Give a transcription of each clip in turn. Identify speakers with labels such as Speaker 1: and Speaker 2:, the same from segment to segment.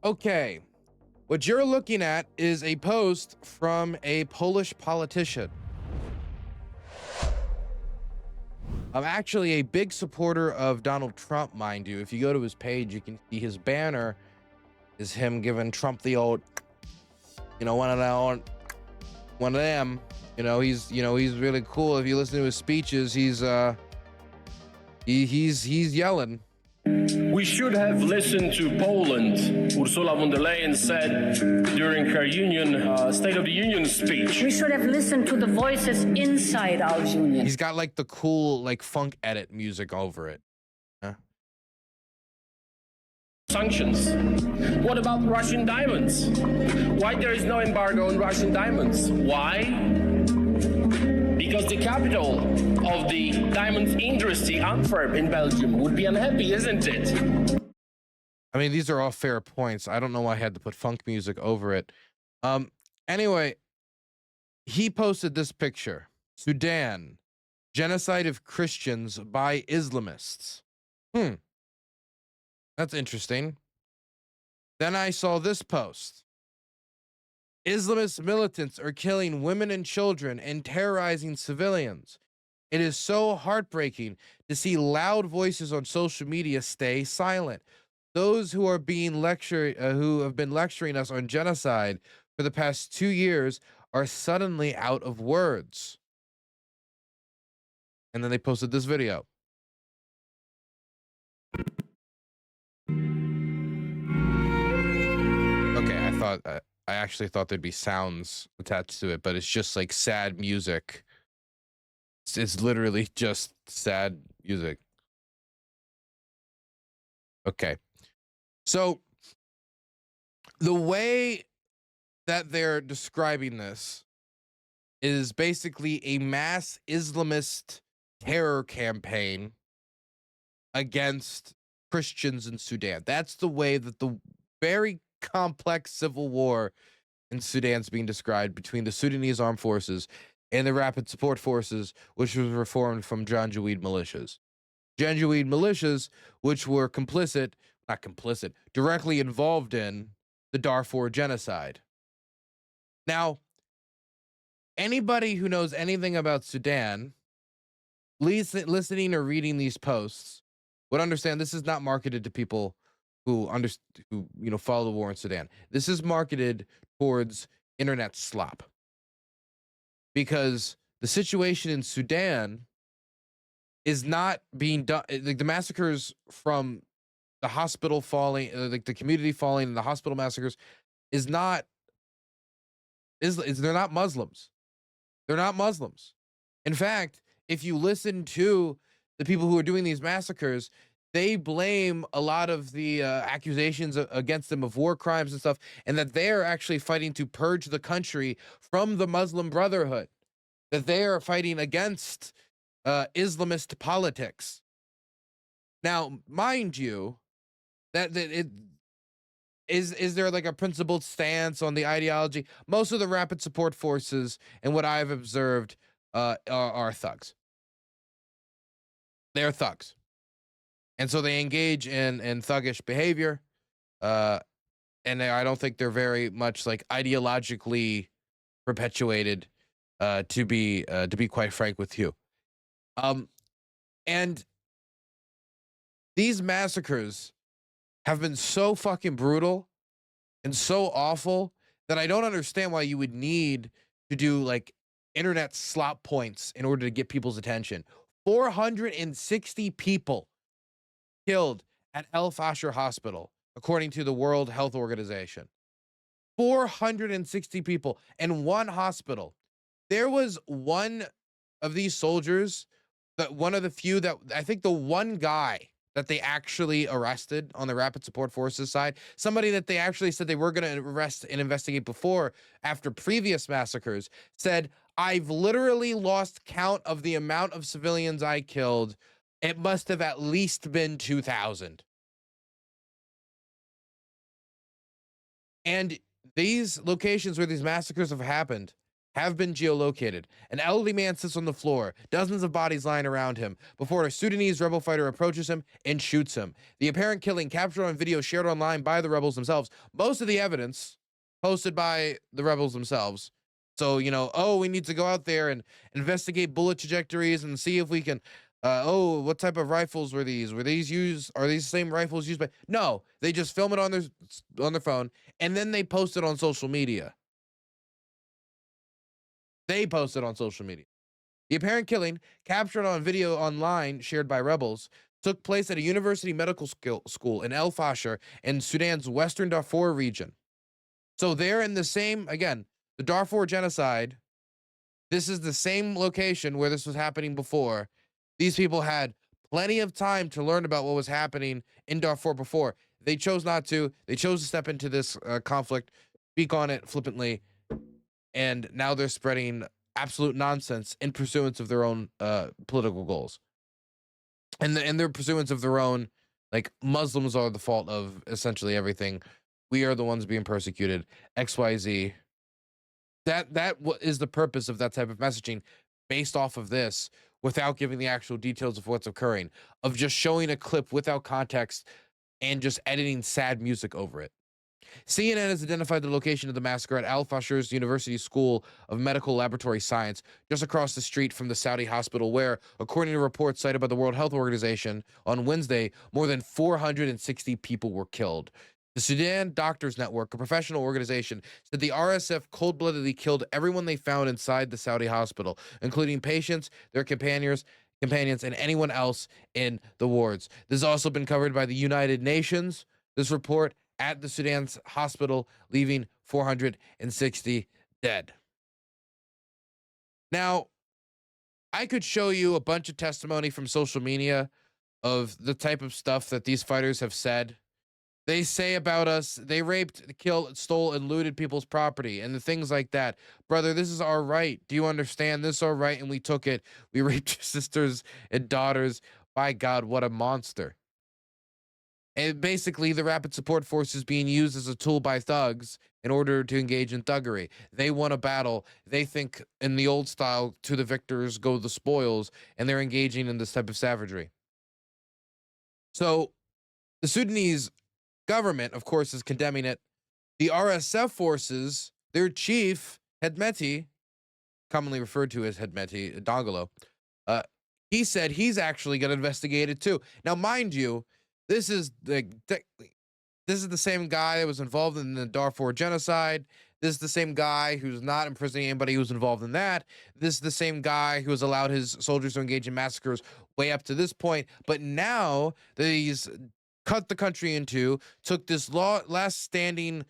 Speaker 1: Okay, what you're looking at is a post from a Polish politician. I'm actually a big supporter of Donald Trump, mind you. If you go to his page, you can see his banner is him giving Trump the old, one of them. He's really cool. If you listen to his speeches, he's yelling.
Speaker 2: We should have listened to Poland, Ursula von der Leyen said during her State of the Union speech.
Speaker 3: We should have listened to the voices inside our union.
Speaker 1: He's got like the cool funk edit music over it. Huh?
Speaker 2: Sanctions. What about Russian diamonds? Why there is no embargo on Russian diamonds? Why? Because the capital of the diamonds industry, Antwerp in Belgium, would be unhappy, isn't it?
Speaker 1: I mean, these are all fair points. I don't know why I had to put funk music over it. Anyway, he posted this picture. Sudan, genocide of Christians by Islamists. That's interesting. Then I saw this post. Islamist militants are killing women and children and terrorizing civilians. It is so heartbreaking to see loud voices on social media stay silent. Those who are being who have been lecturing us on genocide for the past 2 years are suddenly out of words. And then they posted this video. Okay, I actually thought there'd be sounds attached to it, but it's just like sad music. It's literally just sad music. Okay. So the way that they're describing this is basically a mass Islamist terror campaign against Christians in Sudan. That's the way that the very complex civil war in Sudan is being described between the Sudanese armed forces and the Rapid Support Forces, which was reformed from Janjaweed militias. Janjaweed militias, which were directly involved in the Darfur genocide. Now, anybody who knows anything about Sudan, listening or reading these posts, would understand this is not marketed to people who follow the war in Sudan. This is marketed towards internet slop. Because the situation in Sudan is not being done, like the massacres from the hospital falling, like the community falling and the hospital massacres they're not Muslims. They're not Muslims. In fact, if you listen to the people who are doing these massacres, they blame a lot of the accusations against them of war crimes and stuff, and that they're actually fighting to purge the country from the Muslim Brotherhood, that they are fighting against Islamist politics. Now, mind you, that it is there like a principled stance on the ideology? Most of the Rapid Support Forces, and what I've observed, are thugs. They're thugs. And so they engage in thuggish behavior, and I don't think they're very much like ideologically perpetuated, to be quite frank with you. And these massacres have been so fucking brutal and so awful that I don't understand why you would need to do like internet slop points in order to get people's attention. 460 people killed at El Fasher Hospital, according to the World Health Organization. 460 people in one hospital. There was one of these soldiers, one of the few that I think the one guy that they actually arrested on the Rapid Support Forces side, somebody that they actually said they were going to arrest and investigate before, after previous massacres, said, I've literally lost count of the amount of civilians I killed. It must have at least been 2,000. And these locations where these massacres have happened have been geolocated. An elderly man sits on the floor, dozens of bodies lying around him, before a Sudanese rebel fighter approaches him and shoots him. The apparent killing captured on video shared online by the rebels themselves. Most of the evidence posted by the rebels themselves. So, oh, we need to go out there and investigate bullet trajectories and see if we can, oh, what type of rifles were these? Are these the same rifles used by? No, they just film it on their phone and then they post it on social media. They posted on social media. The apparent killing, captured on video online shared by rebels, took place at a university medical school in El Fasher in Sudan's western Darfur region. So they're in the same, again, the Darfur genocide. This is the same location where this was happening before. These people had plenty of time to learn about what was happening in Darfur before. They chose not to. They chose to step into this conflict, speak on it flippantly, and now they're spreading absolute nonsense in pursuance of their own political goals, and their pursuance of their own, like, Muslims are the fault of essentially everything. We are the ones being persecuted. XYZ. That is the purpose of that type of messaging, based off of this, without giving the actual details of what's occurring, of just showing a clip without context and just editing sad music over it. CNN has identified the location of the massacre at Al Fasher's University School of Medical Laboratory Science, just across the street from the Saudi hospital, where, according to reports cited by the World Health Organization on Wednesday, more than 460 people were killed. The Sudan Doctors Network, a professional organization, said the RSF cold-bloodedly killed everyone they found inside the Saudi hospital, including patients, their companions, and anyone else in the wards. This has also been covered by the United Nations. This report at the Sudan's hospital, leaving 460 dead. Now, I could show you a bunch of testimony from social media of the type of stuff that these fighters have said. They say about us, they raped, killed, stole, and looted people's property and the things like that. Brother, this is our right. Do you understand? This is our right, and we took it. We raped your sisters and daughters. By God, what a monster. And basically, the Rapid Support Force is being used as a tool by thugs in order to engage in thuggery. They won a battle. They think in the old style, to the victors go the spoils, and they're engaging in this type of savagery. So the Sudanese government, of course, is condemning it. The RSF forces, their chief, Hemedti, commonly referred to as Hemedti Dagalo, he said he's actually going to investigate it too. Now, mind you, this is the same guy that was involved in the Darfur genocide. This is the same guy who's not imprisoning anybody who's involved in that. This is the same guy who has allowed his soldiers to engage in massacres way up to this point. But now that he's cut the country in two, took this last standing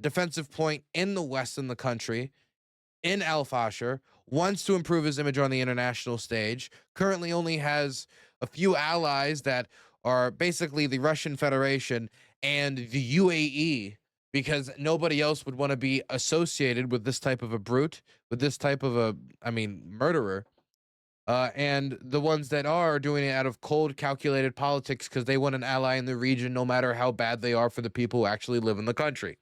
Speaker 1: defensive point in the west in the country, in Al Fasher, wants to improve his image on the international stage, currently only has a few allies that are basically the Russian Federation and the UAE, because nobody else would want to be associated with this type of a brute, with this type of a, murderer. And the ones that are doing it out of cold, calculated politics because they want an ally in the region, no matter how bad they are for the people who actually live in the country.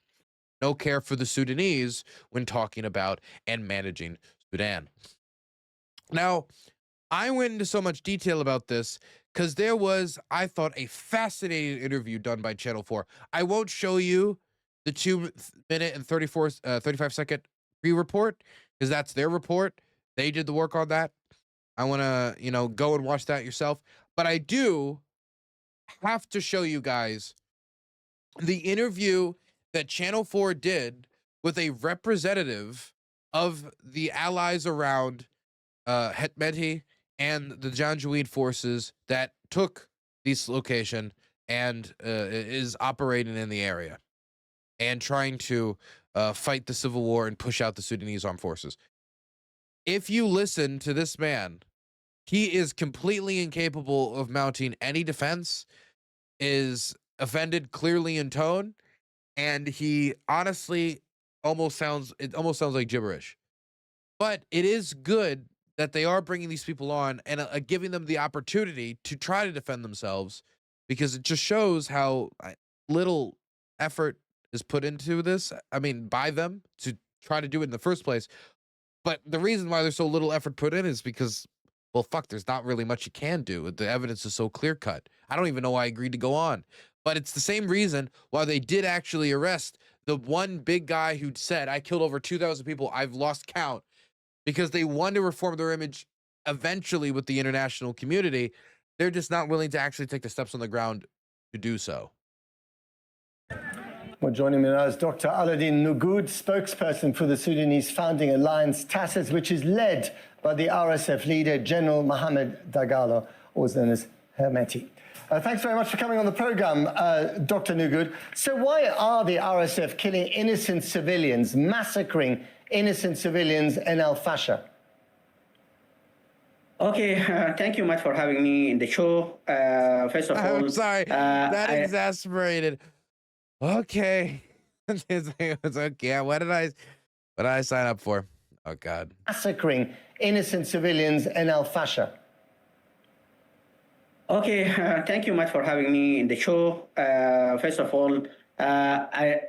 Speaker 1: No care for the Sudanese when talking about and managing Sudan. Now, I went into so much detail about this because there was, I thought, a fascinating interview done by Channel 4. I won't show you the 2-minute and 35-second pre-report because that's their report. They did the work on that. I want to, go and watch that yourself. But I do have to show you guys the interview that Channel 4 did with a representative of the allies around Hemedti and the Janjaweed forces that took this location and is operating in the area and trying to fight the civil war and push out the Sudanese armed forces. If you listen to this man, he is completely incapable of mounting any defense, is offended clearly in tone, and he honestly almost sounds like gibberish. But it is good that they are bringing these people on and giving them the opportunity to try to defend themselves, because it just shows how little effort is put into this. By them to try to do it in the first place. But the reason why there's so little effort put in is because, well, fuck, there's not really much you can do. The evidence is so clear cut. I don't even know why I agreed to go on. But it's the same reason why they did actually arrest the one big guy who said, I killed over 2,000 people. I've lost count, because they want to reform their image eventually with the international community. They're just not willing to actually take the steps on the ground to do so.
Speaker 4: Well, joining me now is Dr. Aladdin Nugood, spokesperson for the Sudanese Founding Alliance, TASIS, which is led by the RSF leader, General Mohamed Dagalo, also known as Hermeti. Thanks very much for coming on the program, Dr. Nugood. So why are the RSF killing innocent civilians, massacring innocent civilians in Al Fasher?
Speaker 5: Okay, thank you much for having me in the show. First of all,
Speaker 1: I'm sorry, that exasperated. Okay, it's okay. What did I sign up for? Oh God.
Speaker 4: Massacring innocent civilians in Al Fasher.
Speaker 5: Okay, thank you much for having me in the show. First of all,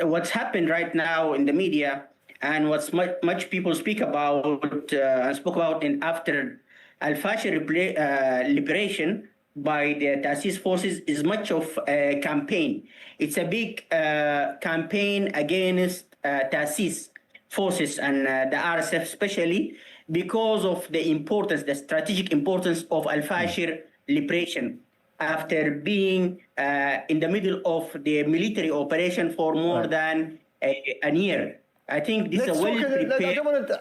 Speaker 5: what's happened right now in the media and what's much people speak about and spoke about in after Al-Fasher liberation by the TASIS forces is much of a campaign. It's a big campaign against TASIS forces and the RSF especially because of the importance, the strategic importance of Al-Fasher liberation after being in the middle of the military operation for more than a year. I think this is a well-prepared.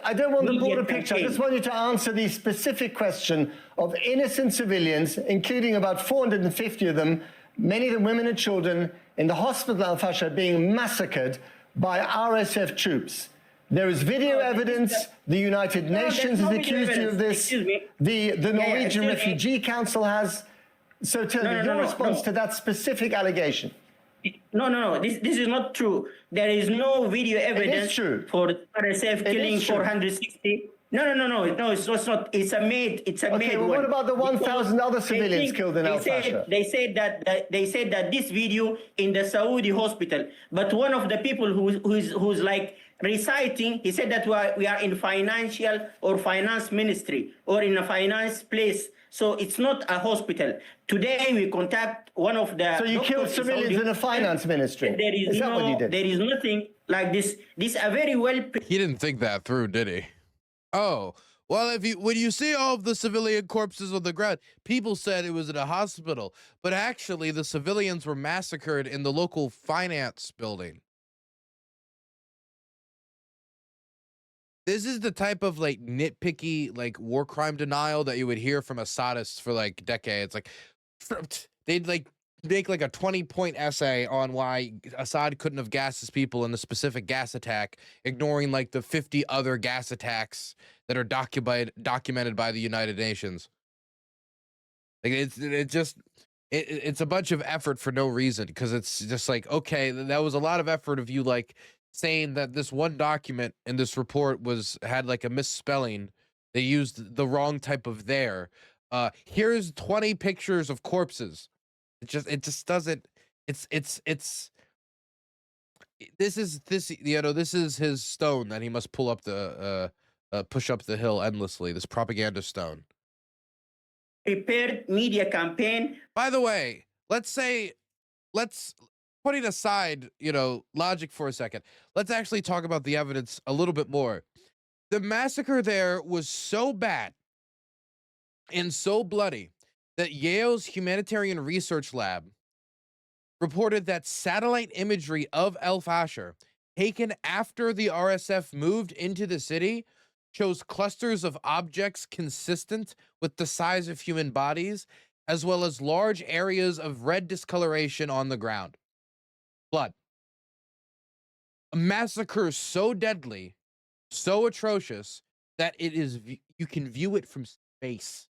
Speaker 4: I don't want the broader picture. I just want you to answer the specific question of innocent civilians, including about 450 of them, many of them women and children, in the hospital Al Fasher being massacred by RSF troops. There is video evidence. The United Nations has accused you of this. The Norwegian Refugee Council has. So tell me your response to that specific allegation.
Speaker 5: No. This is not true. There is no video evidence for RSF killing 460. No. It's not. It's a made.
Speaker 4: Okay. Well, what about the 1,000 other civilians killed in Al Fasher?
Speaker 5: They said that this video in the Saudi hospital. But one of the people who's like reciting, he said that we are in financial or finance ministry or in a finance place. So it's not a hospital. Today we contact one of the.
Speaker 4: So you killed civilians in a finance ministry. Is that what you did?
Speaker 5: There is nothing like this. This a very well.
Speaker 1: He didn't think that through, did he? Oh, well, when you see all of the civilian corpses on the ground, people said it was at a hospital, but actually the civilians were massacred in the local finance building. This is the type of like nitpicky, like war crime denial that you would hear from Assadists for like decades. Like they'd like make like a 20-point essay on why Assad couldn't have gassed his people in a specific gas attack, ignoring like the 50 other gas attacks that are documented by the United Nations. Like it's a bunch of effort for no reason, because it's just like, okay, that was a lot of effort of you like saying that this one document in this report had like a misspelling. They used the wrong type of there. Here's 20 pictures of corpses. It just doesn't. This is his stone that he must pull up push up the hill endlessly. This propaganda stone.
Speaker 5: Prepared media campaign.
Speaker 1: By the way, let's putting aside, logic for a second, let's actually talk about the evidence a little bit more. The massacre there was so bad and so bloody that Yale's Humanitarian Research Lab reported that satellite imagery of Al Fasher taken after the RSF moved into the city shows clusters of objects consistent with the size of human bodies, as well as large areas of red discoloration on the ground. Blood. A massacre so deadly, so atrocious, that you can view it from space.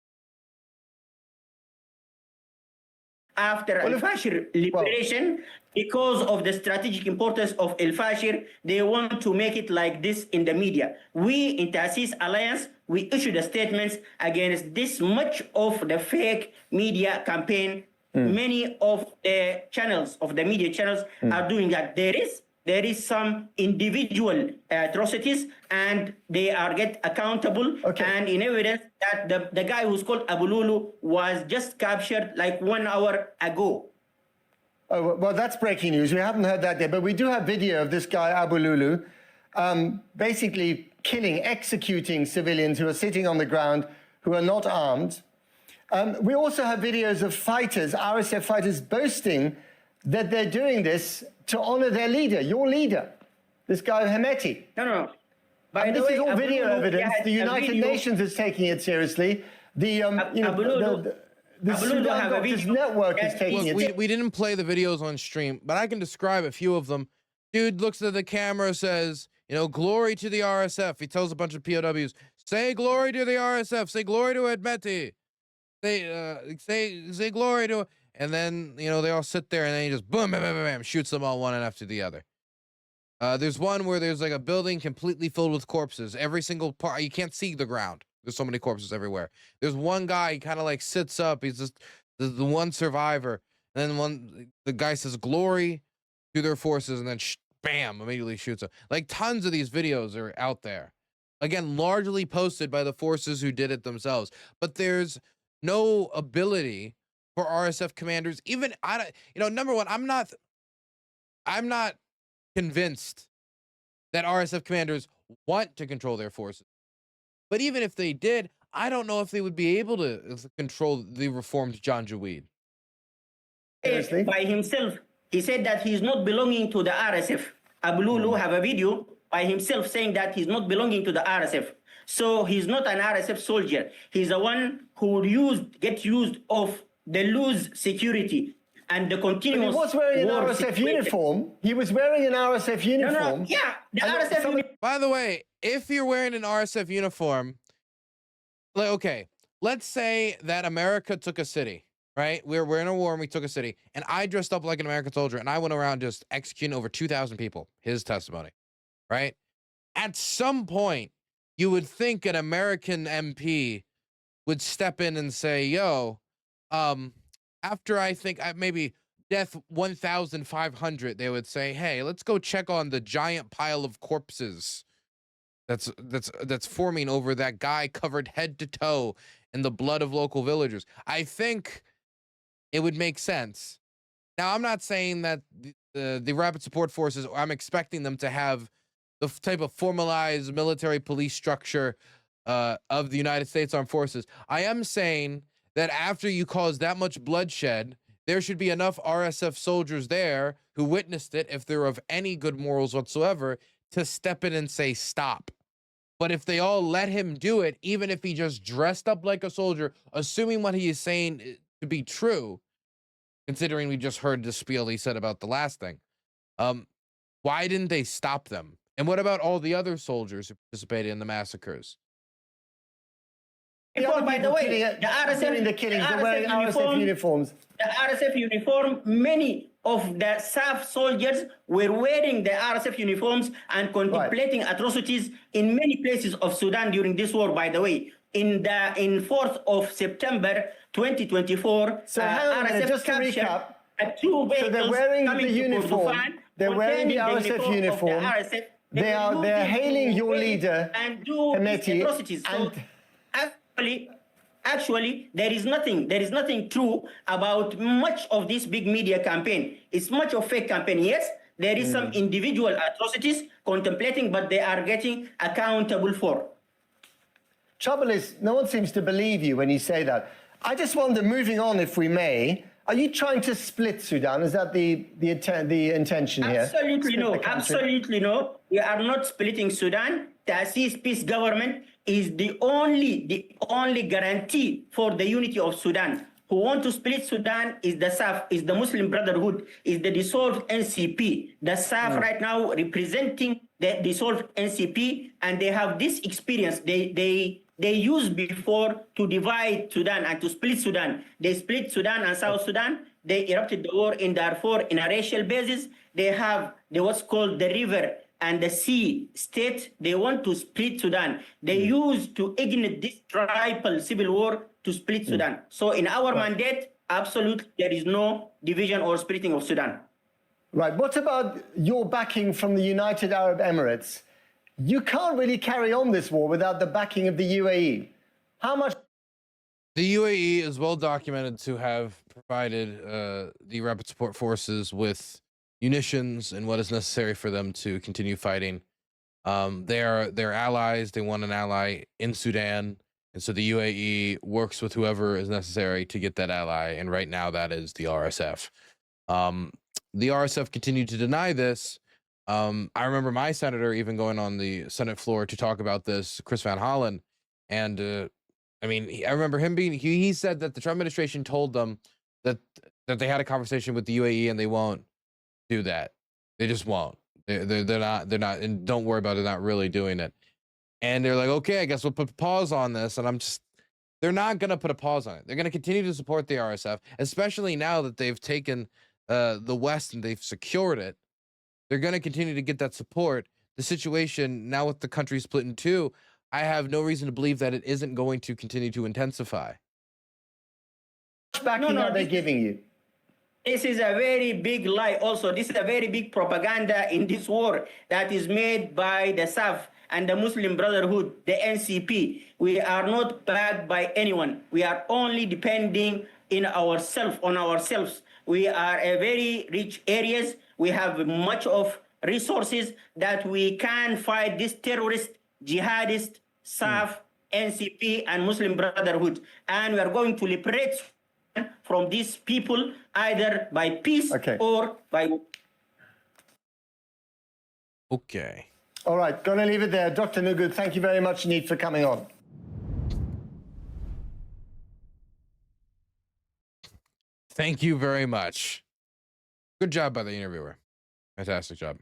Speaker 5: After Al Fasher liberation, because of the strategic importance of Al Fasher, they want to make it like this in the media. We in TASIS Alliance, we issued a statement against this much of the fake media campaign. Many of the channels, of the media channels, are doing that. There is there is some individual atrocities, and they are get accountable.
Speaker 4: Okay.
Speaker 5: And in evidence that the guy who's called Abu Lulu was just captured like 1 hour ago.
Speaker 4: Oh, well, that's breaking news. We haven't heard that yet, but we do have video of this guy, Abu Lulu, basically executing civilians who are sitting on the ground, who are not armed. We also have videos of fighters, RSF fighters, boasting that they're doing this to honor their leader, your leader, this guy Hemeti.
Speaker 5: No. By
Speaker 4: And
Speaker 5: the
Speaker 4: this
Speaker 5: way,
Speaker 4: is all
Speaker 5: Abu
Speaker 4: video
Speaker 5: Lulu,
Speaker 4: evidence.
Speaker 5: yeah,
Speaker 4: The United Nations is taking it seriously. The
Speaker 5: Abu Lulu,
Speaker 4: the
Speaker 5: Abu Lulu
Speaker 4: Sudan
Speaker 5: have a
Speaker 4: Doctors
Speaker 5: video.
Speaker 4: Network is
Speaker 5: Yes,
Speaker 4: taking it.
Speaker 1: We didn't play the videos on stream, but I can describe a few of them. Dude looks at the camera, says, you know, glory to the RSF. He tells a bunch of POWs, say glory to the RSF, say glory to Hemeti. Say glory to, and then, you know, they all sit there and then he just boom, bam, bam, bam, bam, shoots them all one after the other. There's one where there's like a building completely filled with corpses. Every single part, you can't see the ground. There's so many corpses everywhere. There's one guy, he kind of like sits up. He's just the one survivor. And then the guy says glory to their forces, and then bam, immediately shoots him. Like tons of these videos are out there. Again, largely posted by the forces who did it themselves. But there's no ability for RSF commanders, even number one, I'm not convinced that RSF commanders want to control their forces. But even if they did, I don't know if they would be able to control the reformed Janjaweed.
Speaker 5: By himself, he said that he's not belonging to the RSF. Abu Lulu have a video by himself saying that he's not belonging to the RSF. So he's not an RSF soldier. He's the one who get used of the loose security and the continuous.
Speaker 4: But he was wearing an RSF uniform. He was wearing an RSF uniform.
Speaker 5: No. Yeah, the RSF uniform.
Speaker 1: By the way, if you're wearing an RSF uniform, like, okay, let's say that America took a city, right? We're in a war and we took a city, and I dressed up like an American soldier and I went around just executing over 2,000 people. His testimony, right? At some point, you would think an American MP would step in and say, yo, after I think maybe death 1,500, they would say, hey, let's go check on the giant pile of corpses that's forming over that guy covered head to toe in the blood of local villagers. I think it would make sense. Now, I'm not saying that the rapid support forces, I'm expecting them to have the type of formalized military police structure of the United States Armed Forces. I am saying that after you cause that much bloodshed, there should be enough RSF soldiers there who witnessed it, if they're of any good morals whatsoever, to step in and say, stop. But if they all let him do it, even if he just dressed up like a soldier, assuming what he is saying to be true, considering we just heard the spiel he said about the last thing, why didn't they stop them? And what about all the other soldiers who participated in the massacres?
Speaker 5: By the way, the RSF,
Speaker 4: the killings, they're wearing RSF uniforms.
Speaker 5: The RSF uniform, many of the SAF soldiers were wearing the RSF uniforms and contemplating atrocities in many places of Sudan during this war, by the way. In 4th of September 2024,
Speaker 4: so RSF just to recap,
Speaker 5: two vehicles,
Speaker 4: so they're wearing the uniform, they're wearing the RSF uniform, they're hailing your leader,
Speaker 5: and do
Speaker 4: Hemeti,
Speaker 5: atrocities. So actually, there is nothing true about much of this big media campaign. It's much of fake campaign. Yes, there is some individual atrocities contemplating, but they are getting accountable for.
Speaker 4: Trouble is, no one seems to believe you when you say that. I just wonder, moving on, if we may, are you trying to split Sudan? Is that the intention here?
Speaker 5: Absolutely no. Absolutely no. We are not splitting Sudan. Ta'sis peace government is the only guarantee for the unity of Sudan. Who want to split Sudan is the SAF, is the Muslim Brotherhood, is the dissolved NCP. The SAF right now representing the dissolved NCP, and they have this experience. They used before to divide Sudan and to split Sudan. They split Sudan and South Sudan. They erupted the war in Darfur in a racial basis. They have what's called the river and the sea state. They want to split Sudan. They used to ignite this tribal civil war to split Sudan. So in our mandate, absolutely, there is no division or splitting of Sudan.
Speaker 4: Right. What about your backing from the United Arab Emirates? You can't really carry on this war without the backing of the UAE. How much?
Speaker 1: The UAE is well documented to have provided the rapid support forces with munitions and what is necessary for them to continue fighting. They're allies. They want an ally in Sudan, and so the UAE works with whoever is necessary to get that ally. And right now, that is the RSF. The RSF continued to deny this. I remember my senator even going on the Senate floor to talk about this, Chris Van Hollen, and I mean, I remember him being. He said that the Trump administration told them that they had a conversation with the UAE and they won't do that. They just won't. They're not, and don't worry about it. They're not really doing it. And they're like, okay, I guess we'll put a pause on this. And I'm just, they're not gonna put a pause on it. They're gonna continue to support the RSF, especially now that they've taken the West and they've secured it. They're gonna continue to get that support. The situation now with the country split in two, I have no reason to believe that it isn't going to continue to intensify.
Speaker 4: How much backing are they giving you?
Speaker 5: This is a very big lie also. This is a very big propaganda in this war that is made by the SAF and the Muslim Brotherhood, the NCP. We are not backed by anyone. We are only depending on ourselves. We are a very rich areas. We have much of resources that we can fight this terrorist, jihadist, SAF, NCP, and Muslim Brotherhood. And we are going to liberate from these people either by peace or by...
Speaker 1: Okay.
Speaker 4: All right, gonna leave it there. Dr. Nugud, thank you very much indeed for coming on.
Speaker 1: Thank you very much. Good job by the interviewer. Fantastic job.